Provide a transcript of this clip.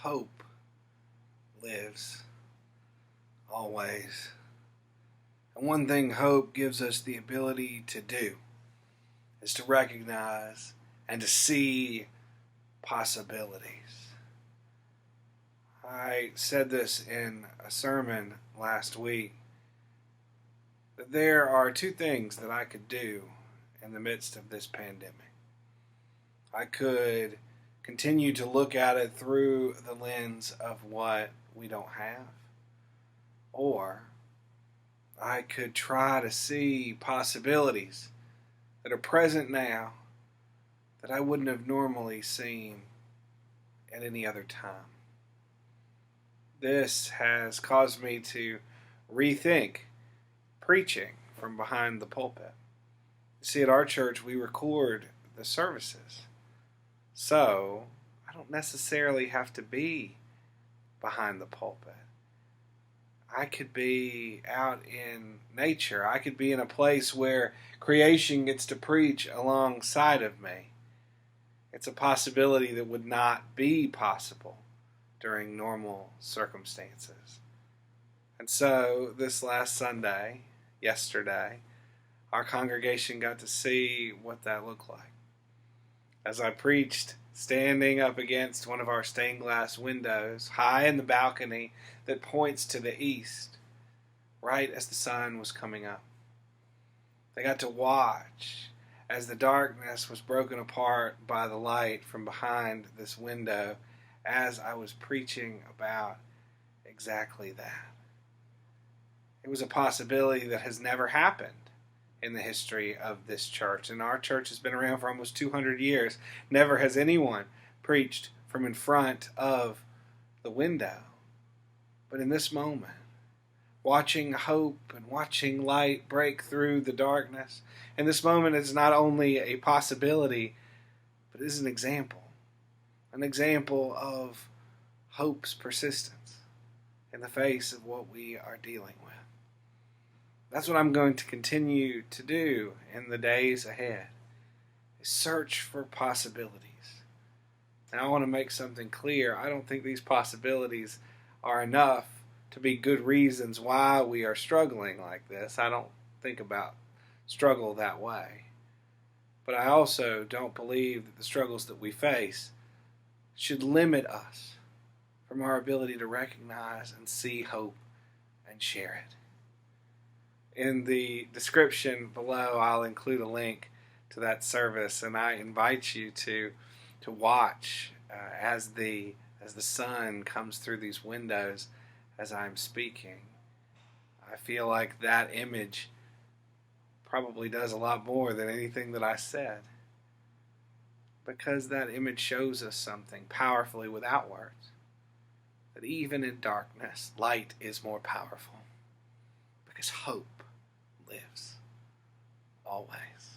hope lives always. And one thing hope gives us the ability to do is to recognize and to see possibilities. I said this in a sermon last week that there are two things that I could do in the midst of this pandemic. I could continue to look at it through the lens of what we don't have, or I could try to see possibilities that are present now that I wouldn't have normally seen at any other time. This has caused me to rethink preaching from behind the pulpit. See, at our church, we record the services. So, I don't necessarily have to be behind the pulpit. I could be out in nature. I could be in a place where creation gets to preach alongside of me. It's a possibility that would not be possible during normal circumstances. And so, this last Sunday, yesterday, our congregation got to see what that looked like. As I preached, standing up against one of our stained glass windows, high in the balcony that points to the east, right as the sun was coming up. They got to watch as the darkness was broken apart by the light from behind this window as I was preaching about exactly that. It was a possibility that has never happened in the history of this church. And our church has been around for almost 200 years. Never has anyone preached from in front of the window. But in this moment, watching hope and watching light break through the darkness, in this moment is not only a possibility, but is an example of hope's persistence in the face of what we are dealing with. That's what I'm going to continue to do in the days ahead, is search for possibilities. And I want to make something clear. I don't think these possibilities are enough to be good reasons why we are struggling like this. I don't think about struggle that way. But I also don't believe that the struggles that we face should limit us from our ability to recognize and see hope and share it. In the description below, I'll include a link to that service, and I invite you to watch as the sun comes through these windows as I'm speaking. I feel like that image probably does a lot more than anything that I said, because that image shows us something powerfully without words, that even in darkness, light is more powerful, because hope lives always.